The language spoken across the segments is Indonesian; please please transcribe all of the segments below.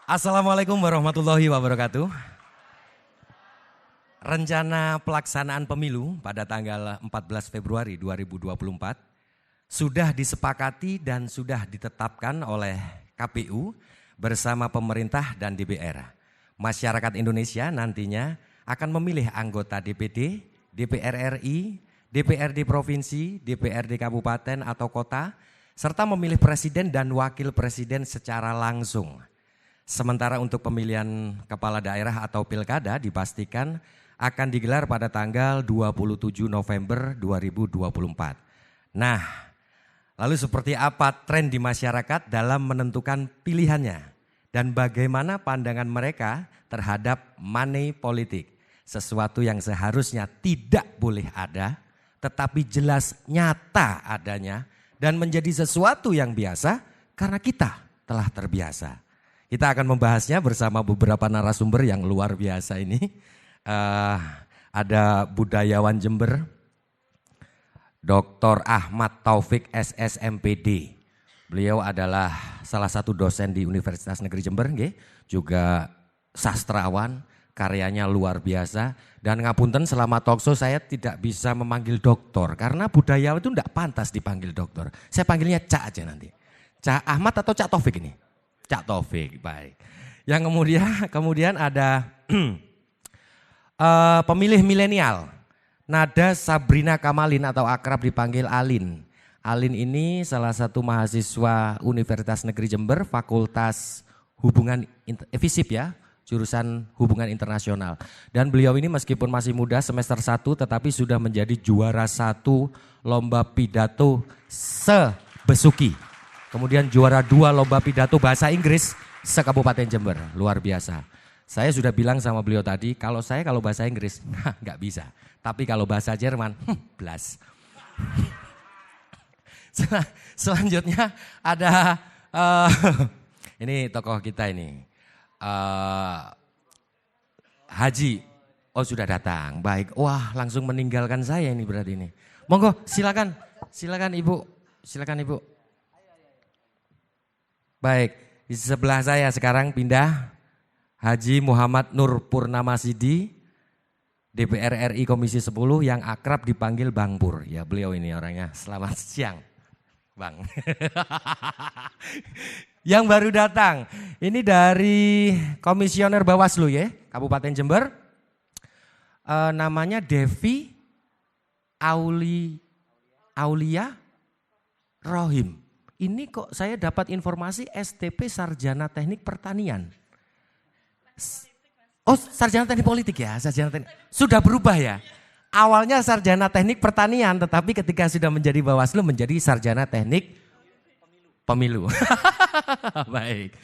Assalamualaikum warahmatullahi wabarakatuh. Rencana pelaksanaan pemilu pada tanggal 14 Februari 2024 sudah disepakati dan sudah ditetapkan oleh KPU bersama pemerintah dan DPR. Masyarakat Indonesia nantinya akan memilih anggota DPD, DPR RI, DPRD Provinsi, DPRD Kabupaten atau Kota, serta memilih presiden dan wakil presiden secara langsung. Sementara untuk pemilihan kepala daerah atau pilkada dipastikan akan digelar pada tanggal 27 November 2024. Nah, lalu seperti apa tren di masyarakat dalam menentukan pilihannya dan bagaimana pandangan mereka terhadap money politik? Sesuatu yang seharusnya tidak boleh ada, tetapi jelas nyata adanya dan menjadi sesuatu yang biasa karena kita telah terbiasa. Kita akan membahasnya bersama beberapa narasumber yang luar biasa ini. Ada budayawan Jember, Dr. Ahmad Taufik SSMPD. Beliau adalah salah satu dosen di Universitas Negeri Jember, juga sastrawan, karyanya luar biasa. Dan ngapunten selama talkshow saya tidak bisa memanggil doktor karena budayawan itu tidak pantas dipanggil doktor. Saya panggilnya Cak aja nanti. Cak Ahmad atau Cak Taufik ini? Cak Taufik, baik. Yang kemudian ada pemilih milenial, Nada Sabrina Kamalin atau akrab dipanggil Alin. Alin ini salah satu mahasiswa Universitas Negeri Jember, Fakultas Hubungan FISIP ya, jurusan Hubungan Internasional. Dan beliau ini meskipun masih muda semester 1 tetapi sudah menjadi juara 1 lomba pidato se-Besuki. Kemudian juara 2 lomba pidato bahasa Inggris se-Kabupaten Jember, luar biasa. Saya sudah bilang sama beliau tadi, kalau bahasa Inggris, nggak bisa. Tapi kalau bahasa Jerman, blas. Selanjutnya ada, ini tokoh kita ini. Haji, oh sudah datang, baik. Wah langsung meninggalkan saya ini berarti ini. Monggo silakan Ibu, silakan Ibu. Baik, di sebelah saya sekarang pindah. Haji Muhammad Nur Purnamasidi, DPR RI Komisi 10 yang akrab dipanggil Bang Pur. Ya beliau ini orangnya. Selamat siang Bang. Yang baru datang, ini dari Komisioner Bawaslu ya, Kabupaten Jember. Namanya Devi Aulia Rohim. Ini kok saya dapat informasi STP Sarjana Teknik Pertanian. Oh sarjana teknik politik ya, sarjana teknik. Sudah berubah ya. Awalnya sarjana teknik pertanian tetapi ketika sudah menjadi Bawaslu menjadi sarjana teknik pemilu. Baik.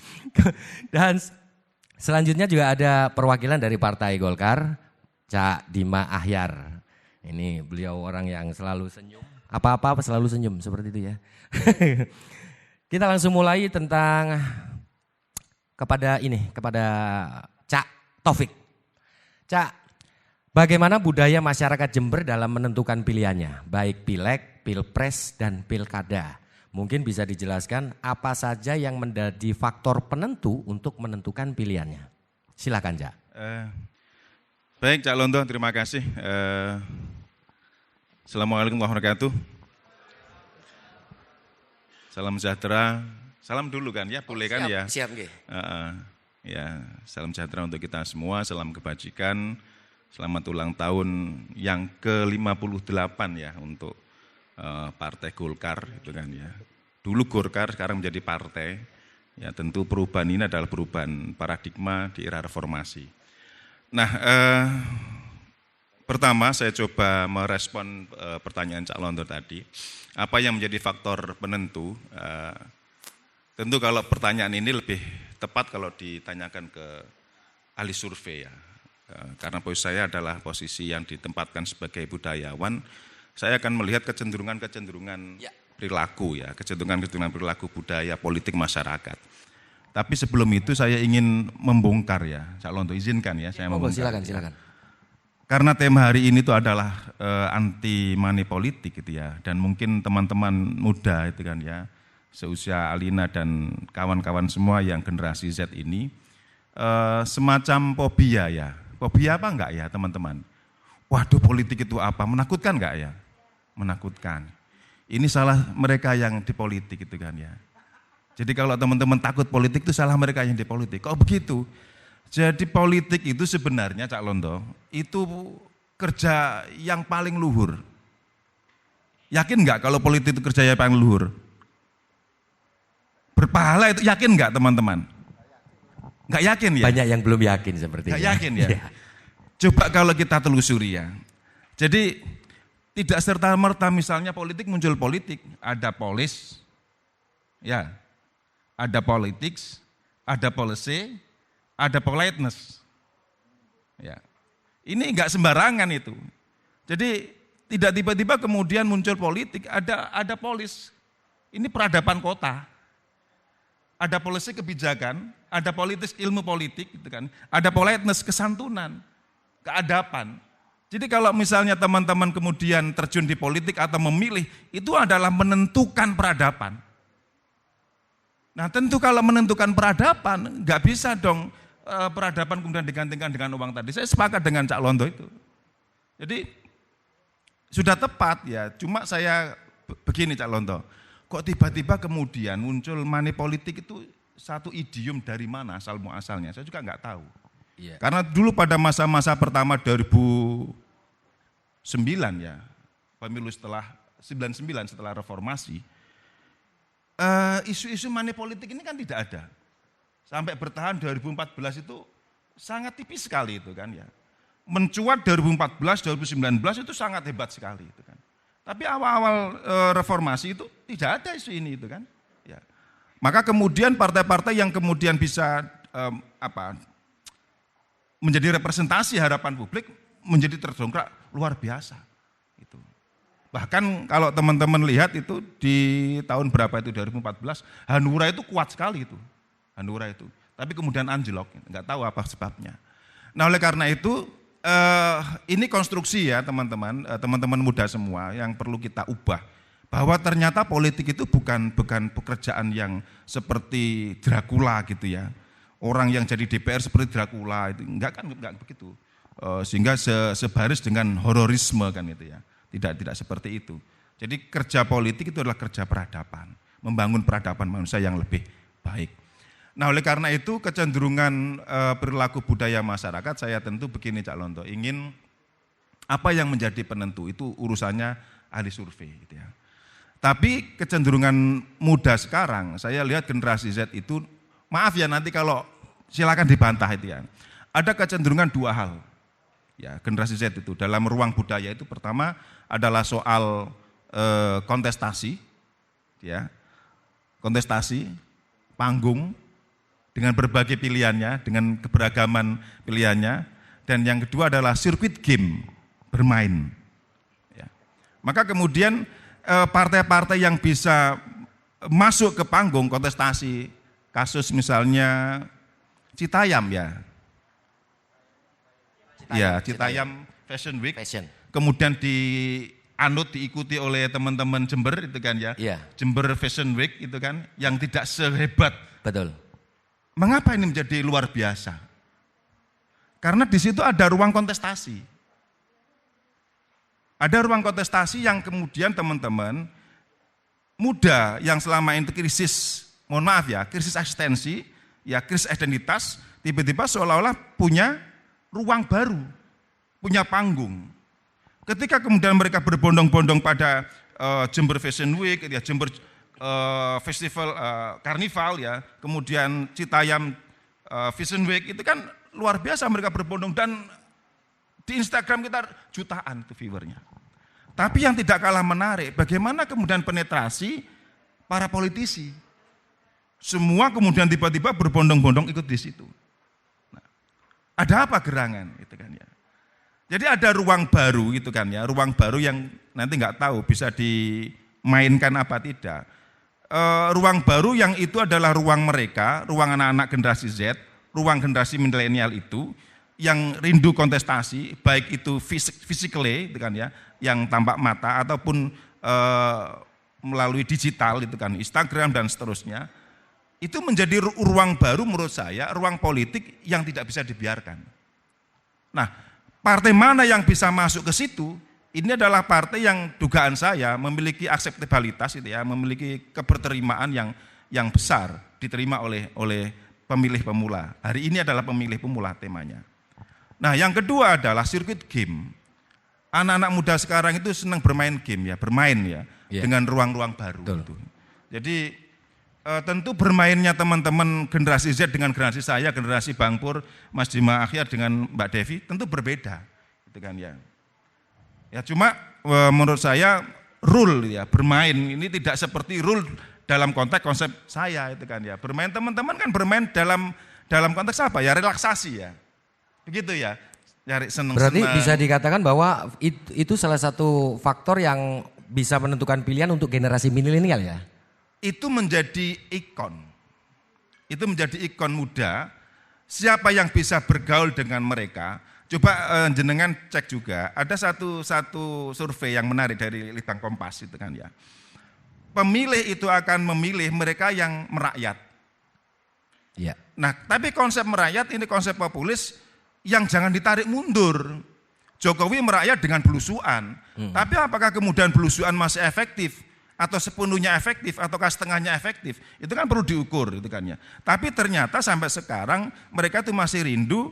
Dan selanjutnya juga ada perwakilan dari Partai Golkar, Cak Dima Ahyar. Ini beliau orang yang selalu senyum. Apa-apa selalu senyum seperti itu ya. Kita langsung mulai tentang kepada Cak Taufik. Cak, bagaimana budaya masyarakat Jember dalam menentukan pilihannya, baik pileg, pilpres, dan pilkada? Mungkin bisa dijelaskan apa saja yang menjadi faktor penentu untuk menentukan pilihannya. Silakan Cak. Baik Cak Londo, terima kasih. Assalamualaikum warahmatullahi wabarakatuh. Salam sejahtera. Salam dulu kan ya, boleh kan ya? Siap. Ya, salam sejahtera untuk kita semua, salam kebajikan, selamat ulang tahun yang ke-58 ya untuk Partai Golkar itu kan ya. Dulu Golkar, sekarang menjadi partai. Ya tentu perubahan ini adalah perubahan paradigma di era reformasi. Nah, pertama saya coba merespon pertanyaan Cak Londo tadi. Apa yang menjadi faktor penentu? Tentu kalau pertanyaan ini lebih tepat kalau ditanyakan ke ahli survei ya. Karena posisi saya adalah posisi yang ditempatkan sebagai budayawan, saya akan melihat kecenderungan perilaku ya, kecenderungan perilaku budaya politik masyarakat. Tapi sebelum itu saya ingin membongkar ya, Cak Londo izinkan ya saya membongkar. Silakan. Karena tema hari ini itu adalah anti money politik gitu ya, dan mungkin teman-teman muda itu kan ya, seusia Alina dan kawan-kawan semua yang generasi Z ini semacam fobia ya. Fobia apa enggak ya teman-teman? Waduh, politik itu apa? Menakutkan enggak ya? Menakutkan. Ini salah mereka yang di politik itu kan ya. Jadi kalau teman-teman takut politik itu salah mereka yang di politik. Kok begitu? Jadi politik itu sebenarnya Cak Londo, itu kerja yang paling luhur. Yakin enggak kalau politik itu kerja yang paling luhur? Berpahala itu yakin enggak teman-teman? Enggak yakin ya? Banyak yang belum yakin sepertinya. Enggak yakin ya? Iya. Coba kalau kita telusuri ya. Jadi tidak serta-merta misalnya politik muncul politik, ada polis, ya, ada politics, ada policy, ada politeness. Ya. Ini enggak sembarangan itu. Jadi tidak tiba-tiba kemudian muncul politik, ada polis. Ini peradaban kota. Ada policy kebijakan, ada politis ilmu politik gitu kan. Ada politeness kesantunan, keadaban. Jadi kalau misalnya teman-teman kemudian terjun di politik atau memilih, itu adalah menentukan peradaban. Nah tentu kalau menentukan peradaban, nggak bisa dong peradaban kemudian digantikan dengan uang tadi. Saya sepakat dengan Cak Londo itu. Jadi sudah tepat ya, cuma saya begini Cak Londo, kok tiba-tiba kemudian muncul money politik itu satu idiom dari mana asal muasalnya, saya juga nggak tahu. Iya. Karena dulu pada masa-masa pertama 2009 ya, pemilu setelah 99 setelah reformasi, isu-isu money politik ini kan tidak ada. Sampai bertahan 2014 itu sangat tipis sekali itu kan ya. Mencuat 2014, 2019 itu sangat hebat sekali itu kan. Tapi awal-awal reformasi itu tidak ada isu ini itu kan. Ya. Maka kemudian partai-partai yang kemudian bisa menjadi representasi harapan publik menjadi terdongkrak luar biasa. Itu. Bahkan kalau teman-teman lihat itu di tahun berapa itu 2014, Hanura itu kuat sekali itu. Hanura itu. Tapi kemudian anjlok, nggak tahu apa sebabnya. Nah oleh karena itu ini konstruksi ya teman-teman, teman-teman muda semua yang perlu kita ubah. Bahwa ternyata politik itu bukan pekerjaan yang seperti Dracula gitu ya. Orang yang jadi DPR seperti Dracula itu enggak begitu. Sehingga sebaris dengan hororisme kan itu ya. Tidak seperti itu. Jadi kerja politik itu adalah kerja peradaban, membangun peradaban manusia yang lebih baik. Nah oleh karena itu kecenderungan perilaku budaya masyarakat saya tentu begini Cak Londo, ingin apa yang menjadi penentu itu urusannya ahli survei gitu ya. Tapi kecenderungan muda sekarang, saya lihat generasi Z itu, maaf ya nanti kalau silakan dibantah itu ya. Ada kecenderungan dua hal. Ya, generasi Z itu dalam ruang budaya itu pertama adalah soal kontestasi ya. Kontestasi, panggung dengan berbagai pilihannya, dengan keberagaman pilihannya, dan yang kedua adalah sirkuit game, bermain. Ya. Maka kemudian partai-partai yang bisa masuk ke panggung kontestasi, kasus misalnya Citayam ya. Citayam Fashion Week, kemudian diikuti oleh teman-teman Jember itu kan ya, Jember Fashion Week itu kan, yang tidak sehebat. Betul. Mengapa ini menjadi luar biasa? Karena di situ ada ruang kontestasi. Ada ruang kontestasi yang kemudian teman-teman muda yang selama ini krisis, mohon maaf ya, krisis eksistensi, ya krisis identitas, tiba-tiba seolah-olah punya ruang baru, punya panggung. Ketika kemudian mereka berbondong-bondong pada Jember Fashion Week, ya Jember Festival Karnival ya, kemudian Citayam Fashion Week, itu kan luar biasa mereka berbondong dan di Instagram kita jutaan itu viewernya. Tapi yang tidak kalah menarik, bagaimana kemudian penetrasi para politisi. Semua kemudian tiba-tiba berbondong-bondong ikut di situ. Nah, ada apa gerangan itu kan ya. Jadi ada ruang baru gitu kan ya, ruang baru yang nanti nggak tahu bisa dimainkan apa tidak. Ruang baru yang itu adalah ruang mereka, ruang anak-anak generasi Z, ruang generasi milenial itu yang rindu kontestasi, baik itu physically itu kan ya, yang tampak mata ataupun melalui digital itu kan, Instagram dan seterusnya. itu menjadi ruang baru menurut saya, ruang politik yang tidak bisa dibiarkan. Nah, partai mana yang bisa masuk ke situ? Ini adalah partai yang dugaan saya memiliki akseptabilitas itu ya, memiliki keberterimaan yang besar diterima oleh pemilih pemula. Hari ini adalah pemilih pemula temanya. Nah, yang kedua adalah sirkuit game. Anak-anak muda sekarang itu senang bermain game ya, dengan ruang-ruang baru. Gitu. Jadi tentu bermainnya teman-teman generasi Z dengan generasi saya, generasi Bang Pur, Mas Dima Akhyar dengan Mbak Devi tentu berbeda, gitu kan ya. Ya cuma menurut saya rule ya bermain ini tidak seperti rule dalam konteks konsep saya itu kan ya. Bermain teman-teman kan bermain dalam konteks apa ya, relaksasi ya, begitu ya. Cari seneng-seneng. Berarti bisa dikatakan bahwa itu salah satu faktor yang bisa menentukan pilihan untuk generasi milenial ya? Itu menjadi ikon. Itu menjadi ikon muda. Siapa yang bisa bergaul dengan mereka? Coba jenengan cek juga. Ada satu survei yang menarik dari Litbang Kompas itu kan ya. Pemilih itu akan memilih mereka yang merakyat. Ya. Nah, tapi konsep merakyat ini konsep populis yang jangan ditarik mundur. Jokowi merakyat dengan belusuan. Tapi apakah kemudian belusuan masih efektif? Atau sepenuhnya efektif, ataukah setengahnya efektif, itu kan perlu diukur, itu kan ya. Tapi ternyata sampai sekarang mereka itu masih rindu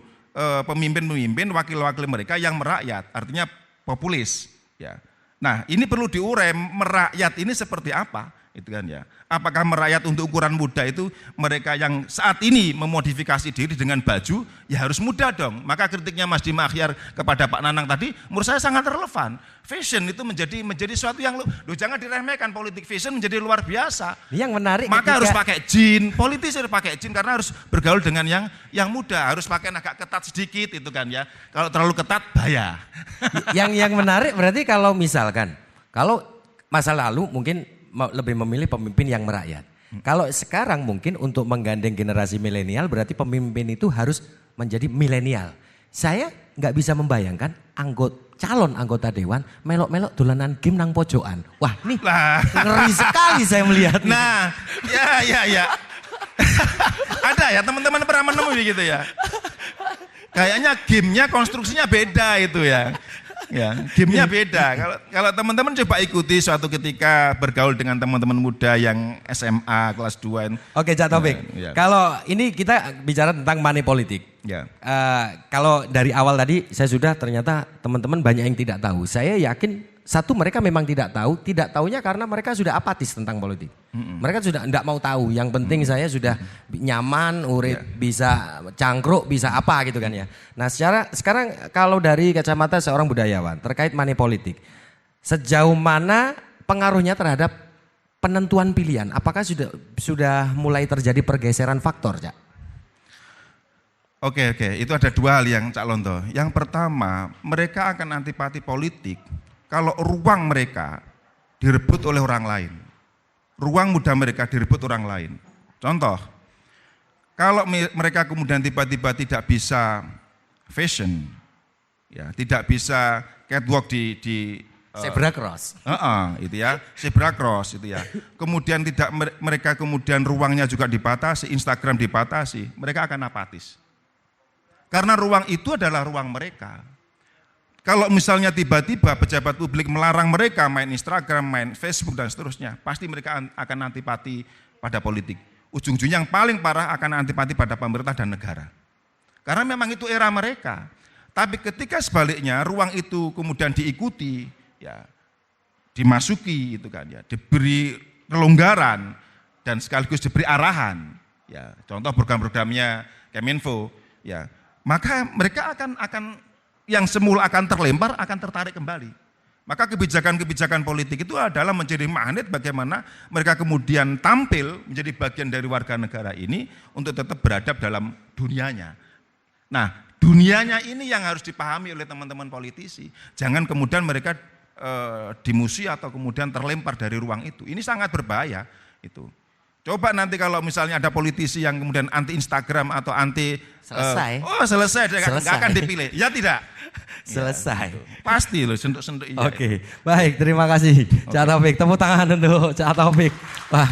pemimpin-pemimpin, wakil-wakil mereka yang merakyat, artinya populis. Ya. Nah ini perlu diurai, merakyat ini seperti apa, itu kan ya. Apakah merakyat untuk ukuran muda itu mereka yang saat ini memodifikasi diri dengan baju, ya harus muda dong. Maka kritiknya Mas Dima Akhyar kepada Pak Nanang tadi, menurut saya sangat relevan. Fashion itu menjadi suatu yang jangan diremehkan, politik fashion menjadi luar biasa. Yang menarik maka harus pakai jin, politis harus pakai jin karena harus bergaul dengan yang muda, harus pakai agak ketat sedikit itu kan ya. Kalau terlalu ketat bahaya. Yang menarik berarti kalau misalkan, kalau masa lalu mungkin lebih memilih pemimpin yang merakyat. Kalau sekarang mungkin untuk menggandeng generasi milenial berarti pemimpin itu harus menjadi milenial. Saya nggak bisa membayangkan calon anggota dewan melok-melok dolanan game nang pojokan. Wah nih ngeri sekali saya melihat. Nah ya. Ada ya teman-teman pernah menemu gitu ya. Kayaknya gamenya konstruksinya beda itu ya. Ya, gamenya beda. Kalau teman-teman coba ikuti suatu ketika bergaul dengan teman-teman muda yang SMA kelas 2. Oke, Cak Taufik. Ya. Kalau ini kita bicara tentang money politik. Ya. Kalau dari awal tadi saya sudah ternyata teman-teman banyak yang tidak tahu. Saya yakin satu mereka memang tidak tahunya karena mereka sudah apatis tentang politik. Mereka sudah tidak mau tahu. Yang penting saya sudah nyaman, urip bisa cangkruk, bisa apa gitu kan ya. Nah, sekarang kalau dari kacamata seorang budayawan terkait money politik, sejauh mana pengaruhnya terhadap penentuan pilihan? Apakah sudah mulai terjadi pergeseran faktor, Cak? Oke, itu ada dua hal yang Cak Lonto. Yang pertama, mereka akan antipati politik kalau ruang mereka direbut oleh orang lain. Ruang muda mereka direbut orang lain. Contoh, kalau mereka kemudian tiba-tiba tidak bisa fashion, ya, tidak bisa catwalk di zebra cross. Itu ya, zebra cross itu ya. Kemudian mereka kemudian ruangnya juga dibatasi, Instagram dibatasi, mereka akan apatis. Karena ruang itu adalah ruang mereka. Kalau misalnya tiba-tiba pejabat publik melarang mereka main Instagram, main Facebook dan seterusnya, pasti mereka akan antipati pada politik. Ujung-ujungnya yang paling parah akan antipati pada pemerintah dan negara. Karena memang itu era mereka. Tapi ketika sebaliknya ruang itu kemudian diikuti, ya dimasuki itu kan ya, diberi kelonggaran dan sekaligus diberi arahan, ya contoh program-programnya Kemenfo, ya maka mereka akan yang semula akan terlempar akan tertarik kembali. Maka kebijakan-kebijakan politik itu adalah menjadi magnet bagaimana mereka kemudian tampil menjadi bagian dari warga negara ini untuk tetap beradab dalam dunianya. Nah, dunianya ini yang harus dipahami oleh teman-teman politisi. Jangan kemudian mereka dimusuhi atau kemudian terlempar dari ruang itu. Ini sangat berbahaya itu. Coba nanti kalau misalnya ada politisi yang kemudian anti Instagram atau anti selesai nggak akan dipilih. Ya tidak. Selesai. Ya, pasti loh sentuk-sentuk iya. Oke. Baik, terima kasih Cak Taufik. Tepuk tangan untuk Cak Taufik. Wah.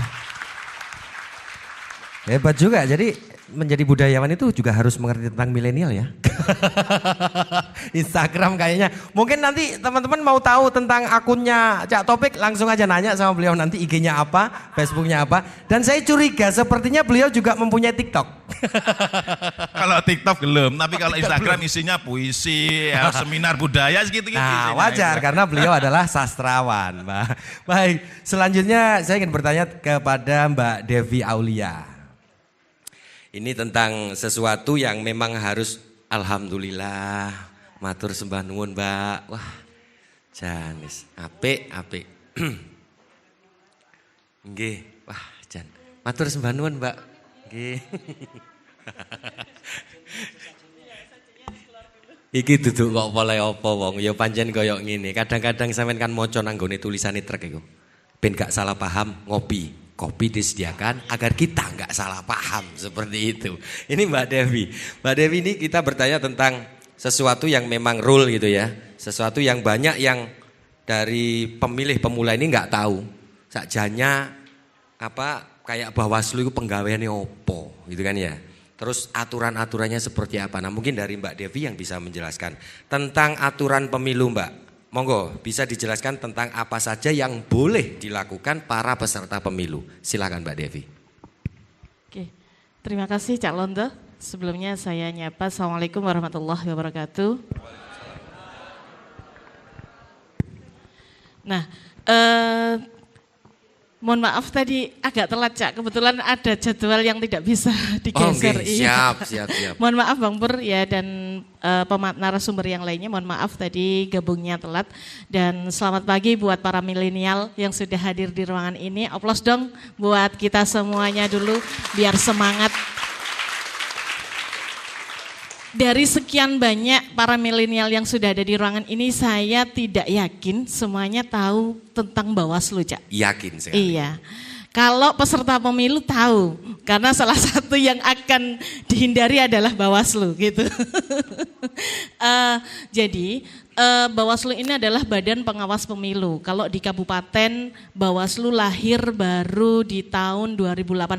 Hebat juga. Jadi menjadi budayawan itu juga harus mengerti tentang milenial ya. Instagram kayaknya. Mungkin nanti teman-teman mau tahu tentang akunnya Cak Topik, langsung aja nanya sama beliau nanti IG-nya apa, Facebook-nya apa. Dan saya curiga sepertinya beliau juga mempunyai TikTok. Kalau TikTok belum, tapi kalau Instagram isinya puisi, ya, seminar budaya gitu-gitu. Nah, wajar karena beliau adalah sastrawan, Mbak. Baik, selanjutnya saya ingin bertanya kepada Mbak Devi Aulia. Ini tentang sesuatu yang memang harus alhamdulillah, matur sembah nuwun, Mbak. Wah, janis, apik. Nggih, wah, jan. Matur sembah nuwun, Mbak. Nggih. Iki duduk kok oleh apa wong, ya pancen koyo ngene. Kadang-kadang sampean kan maca nang nggone tulisane trek iku. Ben gak salah paham, ngopi. Kopi disediakan agar kita nggak salah paham seperti itu. Ini Mbak Devi. Mbak Devi ini kita bertanya tentang sesuatu yang memang rule gitu ya. Sesuatu yang banyak yang dari pemilih pemula ini nggak tahu. Sakjanya apa kayak Bawaslu itu penggaweannya opo gitu kan ya. Terus aturan-aturannya seperti apa. Nah mungkin dari Mbak Devi yang bisa menjelaskan tentang aturan pemilu Mbak. Monggo bisa dijelaskan tentang apa saja yang boleh dilakukan para peserta pemilu. Silakan Mbak Devi. Oke, terima kasih Cak Lonto. Sebelumnya saya nyapa, Assalamualaikum warahmatullahi wabarakatuh. Nah, mohon maaf tadi agak telat Cak, kebetulan ada jadwal yang tidak bisa digeser. Oh, okay. Siap. Mohon maaf Bang Pur ya dan narasumber yang lainnya, mohon maaf tadi gabungnya telat. Dan selamat pagi buat para milenial yang sudah hadir di ruangan ini. Aplaus dong buat kita semuanya dulu biar semangat. Dari sekian banyak para milenial yang sudah ada di ruangan ini, saya tidak yakin semuanya tahu tentang Bawaslu, Cak. Yakin sekali. Iya. Kalau peserta pemilu tahu, karena salah satu yang akan dihindari adalah Bawaslu gitu. Jadi Bawaslu ini adalah badan pengawas pemilu. Kalau di kabupaten Bawaslu lahir baru di tahun 2018.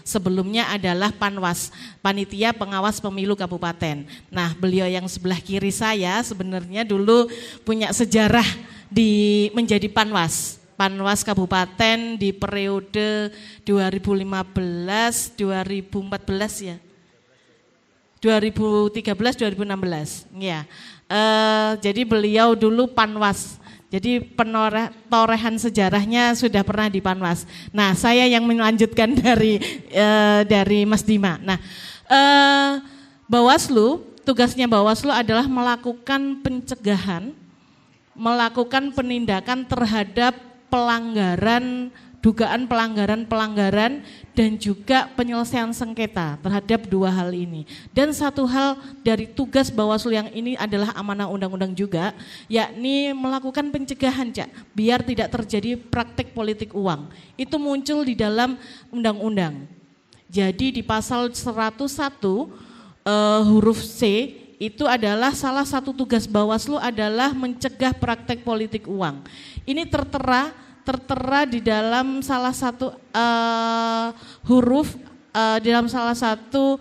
Sebelumnya adalah Panwas, Panitia Pengawas Pemilu Kabupaten. Nah, beliau yang sebelah kiri saya sebenarnya dulu punya sejarah menjadi Panwas Kabupaten di periode 2015-2014 ya. 2013-2016 ya. Jadi beliau dulu Panwas. Jadi torehan sejarahnya sudah pernah di Panwas. Nah, saya yang melanjutkan dari Mas Dima. Nah, Bawaslu, tugasnya Bawaslu adalah melakukan pencegahan, melakukan penindakan terhadap dugaan pelanggaran dan juga penyelesaian sengketa terhadap dua hal ini. Dan satu hal dari tugas Bawaslu yang ini adalah amanah undang-undang juga, yakni melakukan pencegahan, Cak, biar tidak terjadi praktek politik uang. Itu muncul di dalam undang-undang. Jadi di pasal 101 huruf C itu adalah salah satu tugas Bawaslu adalah mencegah praktek politik uang. Ini tertera di dalam salah satu huruf di dalam salah satu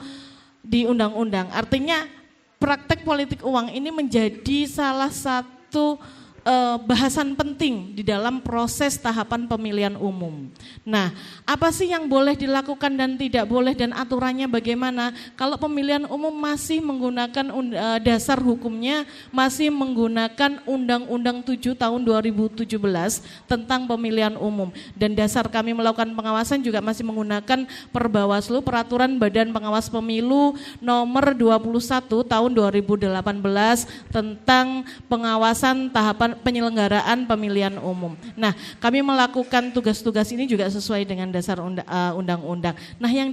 di undang-undang. Artinya praktek politik uang ini menjadi salah satu bahasan penting di dalam proses tahapan pemilihan umum. Nah, apa sih yang boleh dilakukan dan tidak boleh dan aturannya bagaimana? Kalau pemilihan umum masih menggunakan dasar hukumnya masih menggunakan Undang-Undang 7 tahun 2017 tentang pemilihan umum, dan dasar kami melakukan pengawasan juga masih menggunakan Perbawaslu, Peraturan Badan Pengawas Pemilu nomor 21 tahun 2018 tentang pengawasan tahapan penyelenggaraan pemilihan umum. Nah, kami melakukan tugas-tugas ini juga sesuai dengan dasar undang-undang. Nah, yang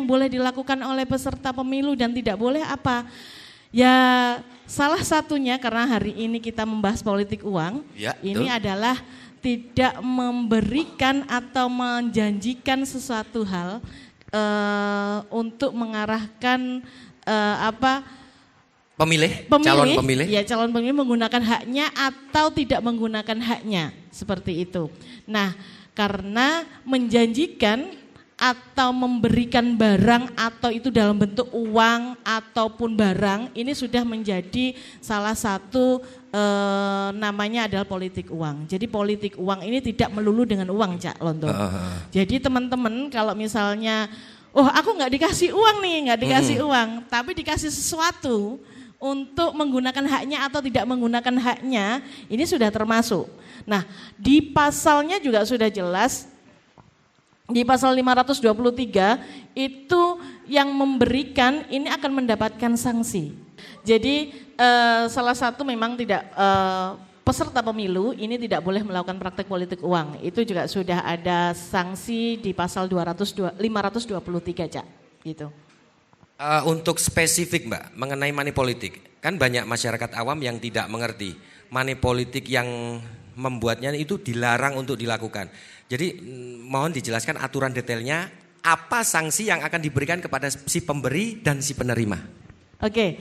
boleh dilakukan oleh peserta pemilu dan tidak boleh apa? Ya, salah satunya karena hari ini kita membahas politik uang, Ya, ini adalah tidak memberikan atau menjanjikan sesuatu hal untuk mengarahkan calon pemilih. Ya, calon pemilih menggunakan haknya atau tidak menggunakan haknya, seperti itu. Nah, karena menjanjikan atau memberikan barang atau itu dalam bentuk uang ataupun barang, ini sudah menjadi salah satu namanya adalah politik uang. Jadi politik uang ini tidak melulu dengan uang, Cak Lonto. Jadi teman-teman kalau misalnya, oh aku nggak dikasih uang nih, nggak dikasih uang, tapi dikasih sesuatu untuk menggunakan haknya atau tidak menggunakan haknya, ini sudah termasuk. Nah, di pasalnya juga sudah jelas. Di pasal 523 itu yang memberikan ini akan mendapatkan sanksi. Jadi salah satu memang tidak peserta pemilu ini tidak boleh melakukan praktek politik uang. Itu juga sudah ada sanksi di pasal 523, Cak. Gitu. Untuk spesifik Mbak mengenai money politik, kan banyak masyarakat awam yang tidak mengerti money politik yang membuatnya itu dilarang untuk dilakukan. Jadi mohon dijelaskan aturan detailnya, apa sanksi yang akan diberikan kepada si pemberi dan si penerima. Oke,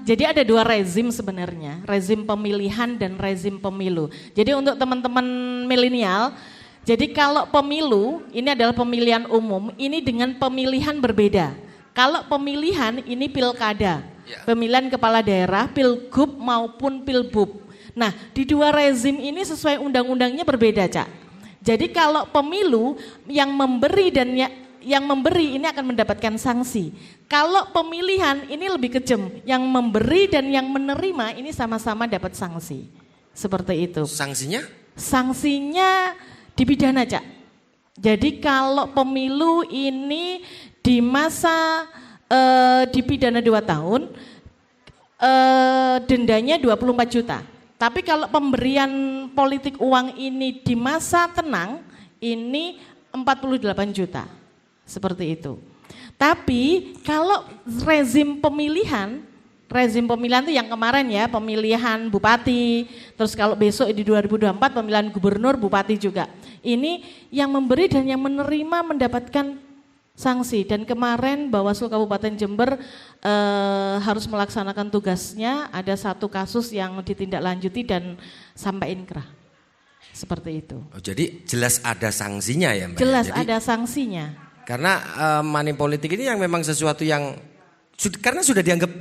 jadi ada dua rezim sebenarnya, rezim pemilihan dan rezim pemilu. Jadi untuk teman-teman milenial, jadi kalau pemilu ini adalah pemilihan umum, ini dengan pemilihan berbeda. Kalau pemilihan ini pilkada, pemilihan kepala daerah, pilgub maupun pilbub. Nah di dua rezim ini sesuai undang-undangnya berbeda, Cak. Jadi kalau pemilu yang memberi dan yang memberi ini akan mendapatkan sanksi. Kalau pemilihan ini lebih kejam, yang memberi dan yang menerima ini sama-sama dapat sanksi. Seperti itu. Sanksinya? Sanksinya dipidana, Cak. Jadi kalau pemilu ini di masa dipidana 2 tahun, dendanya 24 juta. Tapi kalau pemberian politik uang ini di masa tenang, ini 48 juta. Seperti itu. Tapi kalau rezim pemilihan itu yang kemarin ya, pemilihan bupati, terus kalau besok di 2024 pemilihan gubernur, bupati juga. Ini yang memberi dan yang menerima mendapatkan sanksi. Dan kemarin Bawaslu Kabupaten Jember harus melaksanakan tugasnya, ada 1 kasus yang ditindaklanjuti dan sampai inkrah. Seperti itu. Oh, jadi jelas ada sanksinya ya Mbak? Jelas jadi, ada sanksinya. Karena money politik ini yang memang sesuatu yang karena sudah dianggap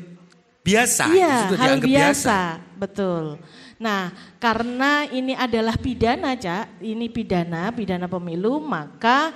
biasa. Iya, sudah hal dianggap biasa, betul. Nah, karena ini adalah pidana, Cak, ini pidana pemilu, maka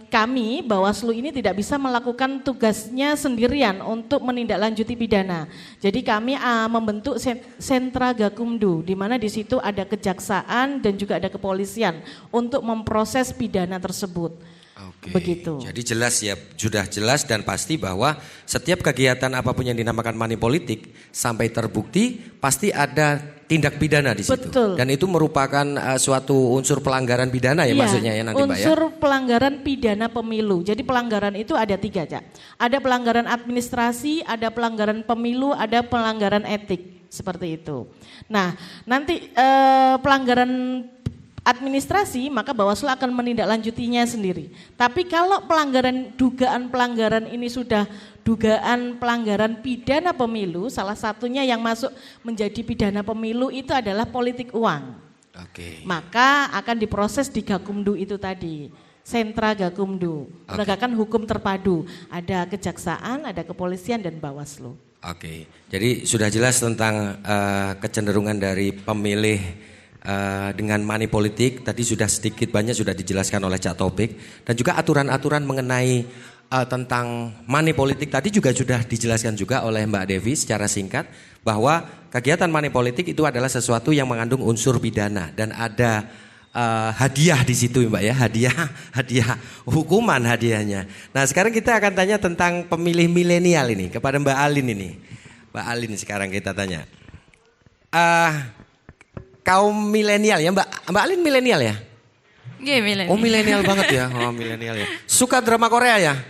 kami Bawaslu ini tidak bisa melakukan tugasnya sendirian untuk menindaklanjuti pidana. Jadi kami membentuk sentra Gakumdu, di mana di situ ada kejaksaan dan juga ada kepolisian untuk memproses pidana tersebut. Oke, begitu. Jadi jelas ya, sudah jelas dan pasti bahwa setiap kegiatan apapun yang dinamakan money politik sampai terbukti pasti ada tindak pidana di situ. Betul. Dan itu merupakan suatu unsur pelanggaran pidana ya, maksudnya ya nanti Mbak ya. Unsur pelanggaran pidana pemilu. Jadi pelanggaran itu ada 3, Cak. Ada pelanggaran administrasi, ada pelanggaran pemilu, ada pelanggaran etik. Seperti itu. Nah, nanti pelanggaran administrasi maka Bawaslu akan menindaklanjutinya sendiri. Tapi kalau dugaan pelanggaran ini sudah dugaan pelanggaran pidana pemilu, salah satunya yang masuk menjadi pidana pemilu itu adalah politik uang. Oke. Maka akan diproses di Gakumdu itu tadi, sentra Gakumdu, penegakan hukum terpadu. Ada kejaksaan, ada kepolisian dan Bawaslu. Oke. Jadi sudah jelas tentang kecenderungan dari pemilih dengan money politik, tadi sudah sedikit banyak sudah dijelaskan oleh Cak Taufik, dan juga aturan-aturan mengenai tentang money politik tadi juga sudah dijelaskan juga oleh Mbak Devi secara singkat, bahwa kegiatan money politik itu adalah sesuatu yang mengandung unsur pidana dan ada hadiah di situ Mbak ya, hadiah hukuman hadiahnya. Nah sekarang kita akan tanya tentang pemilih milenial ini kepada Mbak Alin ini. Mbak Alin sekarang kita tanya. Kaum milenial ya Mbak Alin milenial ya? Iya milenial. Oh milenial banget ya, oh milenial ya. Suka drama Korea ya?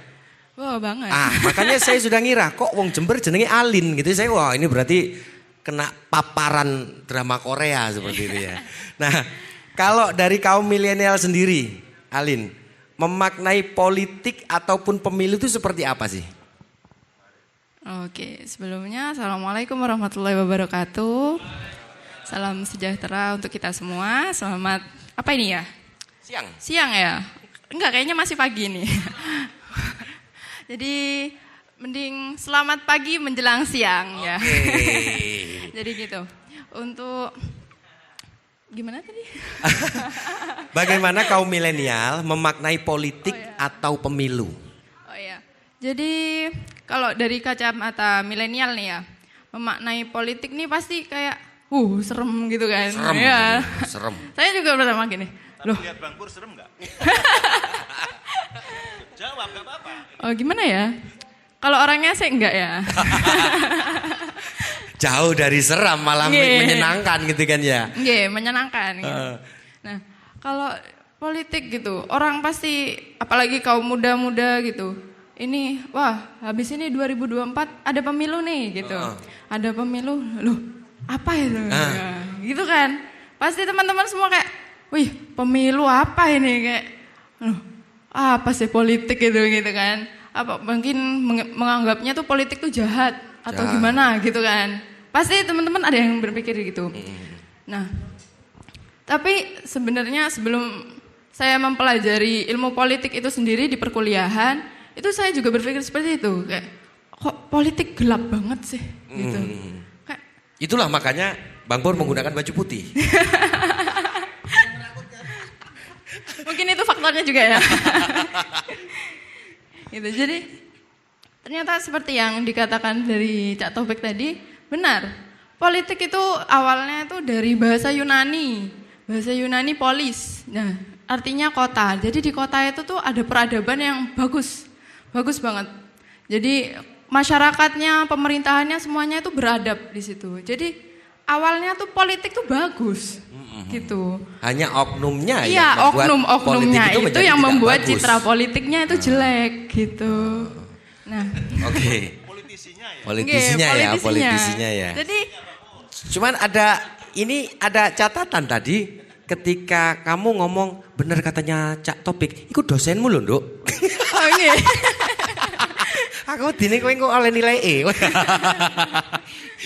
Wah banget. Makanya saya sudah ngira kok wong Jember jenenge Alin gitu. Saya wah ini berarti kena paparan drama Korea seperti itu ya. Nah kalau dari kaum milenial sendiri, Alin, memaknai politik ataupun pemilu itu seperti apa sih? Oke, sebelumnya Assalamualaikum warahmatullahi wabarakatuh. Salam sejahtera untuk kita semua. Selamat, apa ini ya? Siang. Siang ya? Enggak, kayaknya masih pagi nih. Jadi mending selamat pagi menjelang siang ya. Jadi gitu. Untuk gimana tadi? Bagaimana kaum milenial memaknai politik atau pemilu? Oh ya. Jadi kalau dari kacamata milenial nih ya, memaknai politik nih pasti kayak serem gitu kan. Serem. Ya. Serem. Saya juga pertama gini. Loh, Lihat Bang Pur serem nggak? Jawab nggak apa-apa. oh gimana ya? Kalau orangnya sih enggak ya. Jauh dari seram, malah Nggih. menyenangkan gitu kan ya. Nggih, menyenangkan gitu. Nah, kalau politik gitu, orang pasti apalagi kaum muda-muda gitu. Ini habis ini 2024 ada pemilu nih gitu. Ada pemilu. Loh, apa itu? Ya, gitu kan. Pasti teman-teman semua kayak, "Wih, pemilu apa ini?" Kayak, "Loh, apa sih politik itu?" gitu kan. Apa mungkin menganggapnya tuh politik tuh jahat atau gimana gitu kan. Pasti teman-teman ada yang berpikir gitu. Nah, tapi sebenarnya sebelum saya mempelajari ilmu politik itu sendiri di perkuliahan, itu saya juga berpikir seperti itu. Kayak, kok politik gelap banget sih gitu. Kayak, Itulah makanya Bang Pur menggunakan baju putih. mungkin itu faktornya juga ya. Gitu. Jadi ternyata seperti yang dikatakan dari Cak Taufik tadi, benar. Politik itu awalnya itu dari bahasa Yunani. Bahasa Yunani polis. Nah, artinya kota. Jadi di kota itu tuh ada peradaban yang bagus. Bagus banget. Jadi masyarakatnya, pemerintahannya semuanya itu beradab di situ. Jadi awalnya tuh politik tuh bagus. Gitu. Hanya oknumnya Iya, yang membuat oknum-oknumnya politik itu menjadi yang tidak membuat bagus. citra politiknya itu jelek gitu. Nah, Oke. Politisinya ya. Politisinya ya. Jadi Cuman ada catatan tadi ketika kamu ngomong bener katanya Cak Topik, iku dosenmu lho, Nduk. nggih. Aku dini kowe engko oleh nilai E.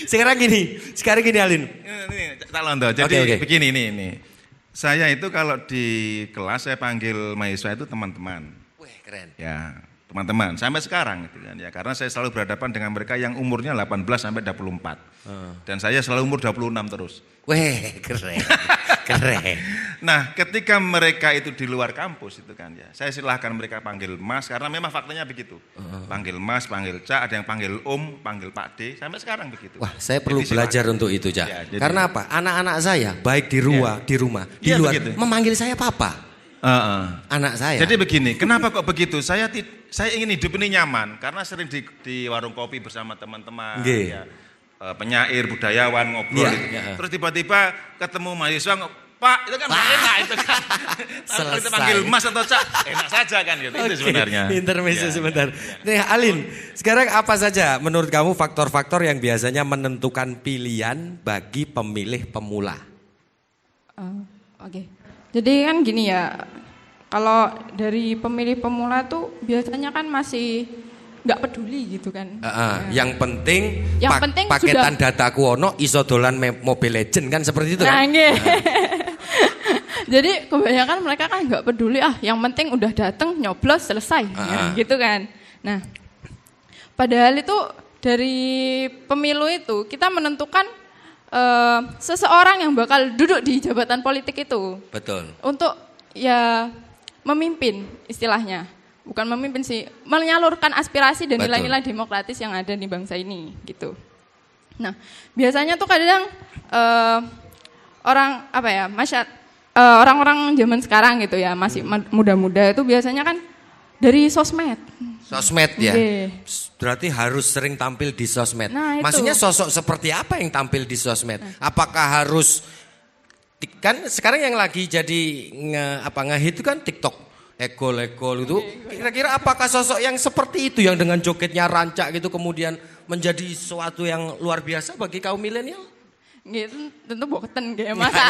Sekarang gini Alin. Ini tak londo. Jadi Oke. begini ini. Saya itu kalau di kelas saya panggil mahasiswa itu teman-teman. Wih, keren. Ya, teman-teman sampai sekarang gitu kan ya. Karena saya selalu berhadapan dengan mereka yang umurnya 18 sampai 24. Dan saya selalu umur 26 terus. Wih, keren. Keren. Nah, ketika mereka itu di luar kampus itu kan ya, saya silahkan mereka panggil Mas karena memang faktanya begitu. Panggil Mas, panggil Cak, ada yang panggil Om, panggil Pak D, sampai sekarang begitu. Wah, saya perlu Jadi belajar silakan. untuk itu, Cak. Ya, jadi- Karena apa? Anak-anak saya baik di rumah, di Iya, luar begitu. memanggil saya papa. Anak saya. Jadi begini, kenapa kok begitu? Saya ingin hidup ini nyaman karena sering di warung kopi bersama teman-teman, Nggih. ya, penyair, budayawan ngobrol. Iya, gitu. iya. Terus tiba-tiba ketemu mahasiswa, Pak, itu kan enak itu kan. Kalau kita Selesai. panggil Mas atau Cak, enak saja kan gitu. Itu Oke, sebenarnya. intermezzo Ya. sebentar. Nih Alin, sekarang apa saja menurut kamu faktor-faktor yang biasanya menentukan pilihan bagi pemilih pemula? Oke. Jadi kan gini ya, kalau dari pemilih pemula tuh biasanya kan masih nggak peduli gitu kan. Yang penting, Yang penting paketan dataku ono iso dolan Mobile Legend kan seperti itu Nah, kan? nggih. Jadi kebanyakan mereka kan nggak peduli, yang penting udah dateng nyoblos selesai, gitu kan. Nah, padahal itu dari pemilu itu kita menentukan seseorang yang bakal duduk di jabatan politik itu Betul. untuk ya memimpin istilahnya. Bukan memimpin sih, menyalurkan aspirasi dan Betul. nilai-nilai demokratis yang ada di bangsa ini gitu. Nah, biasanya tuh kadang orang-orang zaman sekarang gitu ya, masih muda-muda itu biasanya kan dari sosmed. Sosmed ya. Nggih. Berarti harus sering tampil di sosmed. Nah, itu. Maksudnya sosok seperti apa yang tampil di sosmed? Apakah harus kan sekarang yang lagi jadi ngehit itu kan TikTok. Egol-egol itu. Kira-kira apakah sosok yang seperti itu yang dengan jogetnya rancak gitu kemudian menjadi sesuatu yang luar biasa bagi kaum milenial? Gitu, tentu boketen kayak masa.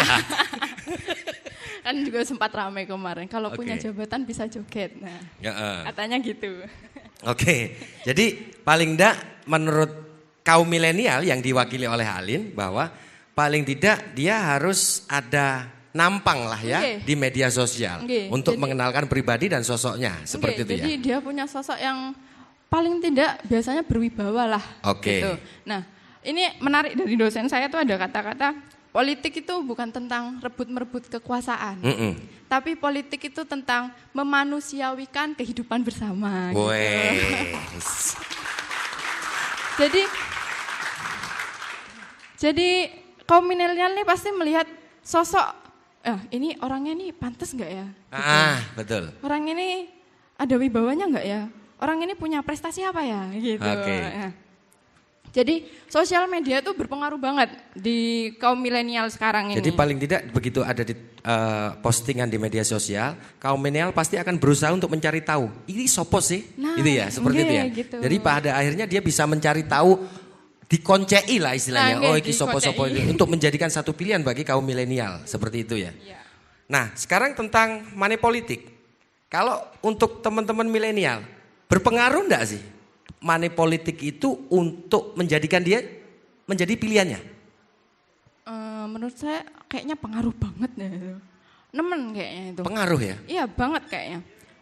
Kan juga sempat ramai kemarin. Kalau punya Oke. jabatan bisa joget. Nah, katanya gitu. Oke, jadi paling tidak menurut kaum milenial yang diwakili oleh Alin bahwa paling tidak dia harus ada nampang lah ya Nggih. di media sosial Nggih, untuk jadi- mengenalkan pribadi dan sosoknya seperti Oke, itu ya. jadi dia punya sosok yang paling tidak biasanya berwibawa lah. Oke. Gitu. Nah, ini menarik dari dosen saya tuh ada kata-kata politik itu bukan tentang rebut-merebut kekuasaan, tapi politik itu tentang memanusiawikan kehidupan bersama. Gitu. Wes. Jadi kaum milenial nih pasti melihat sosok, ini orangnya nih pantas nggak ya? Betul. Orang ini ada wibawanya nggak ya? Orang ini punya prestasi apa ya? Gitu. Oke. Ya. Jadi sosial media itu berpengaruh banget di kaum milenial sekarang ini. Jadi paling tidak begitu ada di postingan di media sosial, kaum milenial pasti akan berusaha untuk mencari tahu, ini sopo sih? Nah, Gitu ya, seperti itu ya. gitu. Jadi pada akhirnya dia bisa mencari tahu, dikoncei lah istilahnya. Nah, Iki sopo-sopo dikoncei. ini untuk menjadikan satu pilihan bagi kaum milenial, seperti itu ya. Iya. Nah, sekarang tentang money politik. Kalau untuk teman-teman milenial, berpengaruh enggak sih money politik itu untuk menjadikan dia menjadi pilihannya? Menurut saya kayaknya pengaruh banget ya. Nemen kayaknya itu. Pengaruh ya? Iya banget kayaknya.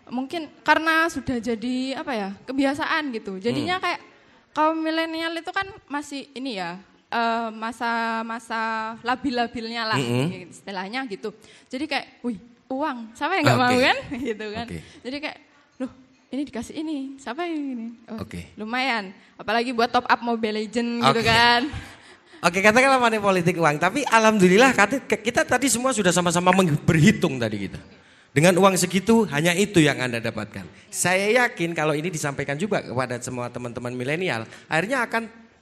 Mungkin karena sudah jadi apa ya kebiasaan gitu. Jadinya kayak kaum milenial itu kan masih ini ya masa-masa labil-labilnya lah istilahnya gitu. Jadi kayak, wih uang, siapa yang nggak mau kan? Gitu kan. Jadi kayak, loh ini dikasih ini, siapa yang ini? Oh, lumayan. Apalagi buat top up Mobile Legends gitu kan. Oke, katakanlah money politik uang, tapi alhamdulillah kita tadi semua sudah sama-sama berhitung tadi kita. Dengan uang segitu hanya itu yang Anda dapatkan. Saya yakin kalau ini disampaikan juga kepada semua teman-teman milenial, akhirnya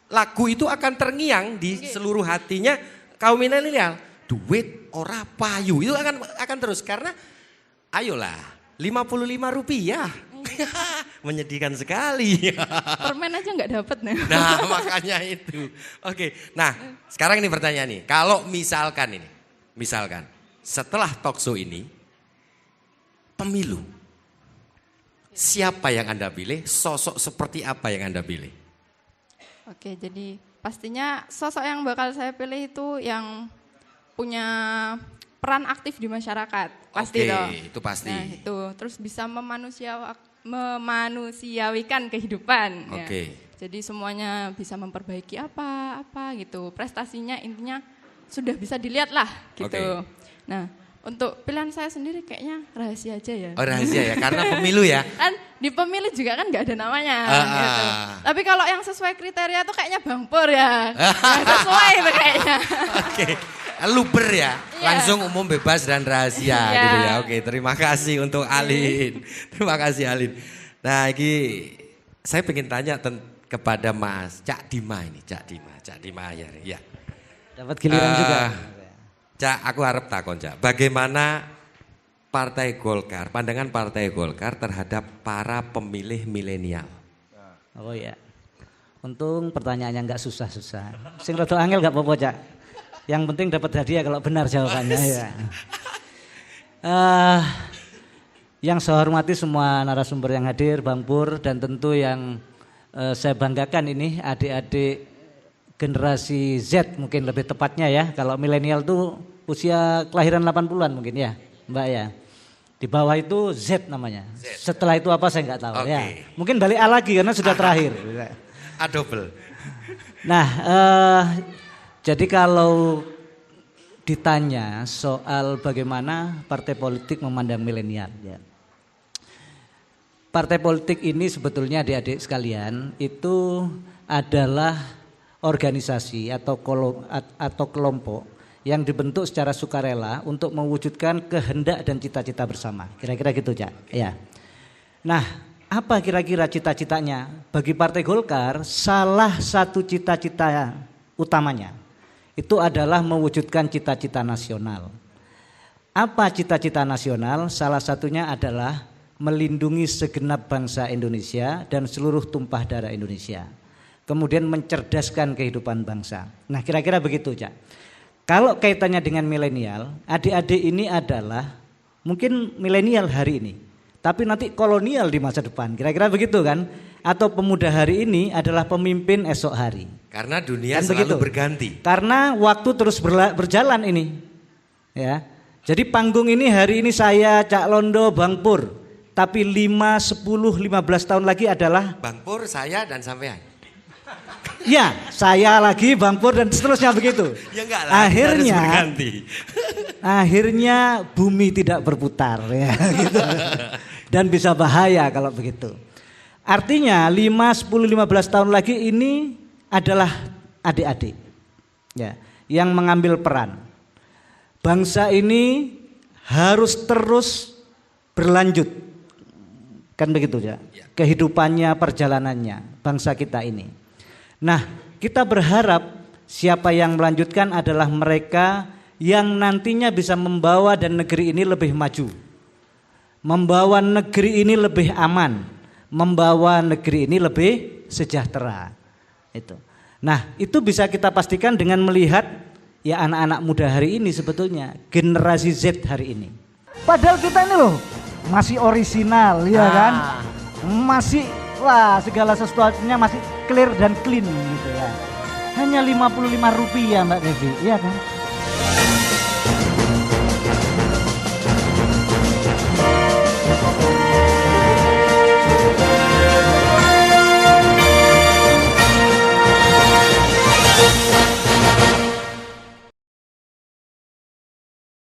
lagu itu akan terngiang di seluruh hatinya kaum milenial. Duit ora payu itu akan terus karena ayolah 55 rupiah. Menyedihkan sekali. Permen aja nggak dapet nih. Nah makanya itu. Oke, nah sekarang ini pertanyaan nih. Kalau misalkan setelah talkshow ini, pemilu, siapa yang Anda pilih? Sosok seperti apa yang Anda pilih? Oke, jadi pastinya sosok yang bakal saya pilih itu yang punya peran aktif di masyarakat. Pasti Oke, dong. itu pasti. Nah itu, terus bisa memanusiawikan kehidupan. Ya. Oke. Jadi semuanya bisa memperbaiki apa gitu. Prestasinya intinya sudah bisa dilihat lah gitu. Oke. Nah untuk pilihan saya sendiri kayaknya rahasia aja ya. Oh rahasia ya, karena pemilu ya. Kan di pemilu juga kan nggak ada namanya. Gitu. Tapi kalau yang sesuai kriteria tuh kayaknya Bang Pur ya. Nggak sesuai itu kayaknya. Oke, luber ya, langsung umum bebas dan rahasia gitu ya. Oke, terima kasih untuk Alin. Terima kasih Alin. Nah ini saya pengen tanya kepada Mas Cak Dima ini, Cak Dima ya. Dapat giliran juga. Cak, aku harap takon Cak, bagaimana Partai Golkar, pandangan Partai Golkar terhadap para pemilih milenial? Oh iya, untung pertanyaannya nggak susah-susah. Sing rada angel nggak apa-apa Cak. Yang penting dapat hadiah kalau benar jawabannya ya. Yang saya hormati semua narasumber yang hadir, Bang Pur, dan tentu yang saya banggakan ini adik-adik generasi Z mungkin lebih tepatnya ya. Kalau milenial tuh usia kelahiran 80-an mungkin ya Mbak ya. Di bawah itu Z namanya. Setelah itu apa saya nggak tahu ya. Mungkin balik A lagi karena sudah terakhir. Double. Nah jadi kalau ditanya soal bagaimana partai politik memandang milenial ya. Partai politik ini sebetulnya adik-adik sekalian itu adalah organisasi atau kelompok yang dibentuk secara sukarela untuk mewujudkan kehendak dan cita-cita bersama. Kira-kira gitu, Cak. Ya. Nah, apa kira-kira cita-citanya? Bagi Partai Golkar, salah satu cita-cita utamanya itu adalah mewujudkan cita-cita nasional. Apa cita-cita nasional? Salah satunya adalah melindungi segenap bangsa Indonesia dan seluruh tumpah darah Indonesia. Kemudian mencerdaskan kehidupan bangsa. Nah kira-kira begitu Cak. Kalau kaitannya dengan milenial, adik-adik ini adalah mungkin milenial hari ini. Tapi nanti kolonial di masa depan, kira-kira begitu kan? Atau pemuda hari ini adalah pemimpin esok hari. Karena dunia kan selalu begitu. berganti. Karena waktu terus berjalan ini. Ya. Jadi panggung ini hari ini saya, Cak Londo, Bang Pur. Tapi 5, 10, 15 tahun lagi adalah Bang Pur, saya dan sampean. ya, saya lagi, Bang Pur dan seterusnya begitu. Ya enggak lah, kita harus berganti. Akhirnya bumi tidak berputar ya gitu. Dan bisa bahaya kalau begitu. Artinya 5, 10, 15 tahun lagi ini adalah adik-adik ya, yang mengambil peran. Bangsa ini harus terus berlanjut. Kan begitu ya. Kehidupannya, perjalanannya bangsa kita ini. Nah, kita berharap siapa yang melanjutkan adalah mereka yang nantinya bisa membawa dan negeri ini lebih maju. Membawa negeri ini lebih aman, membawa negeri ini lebih sejahtera. Itu. Nah, itu bisa kita pastikan dengan melihat ya anak-anak muda hari ini sebetulnya, generasi Z hari ini. Padahal kita ini loh masih orisinal ya kan? Masih wah segala sesuatunya masih clear dan clean gitu ya. Hanya Rp55 Mbak Devi, iya kan?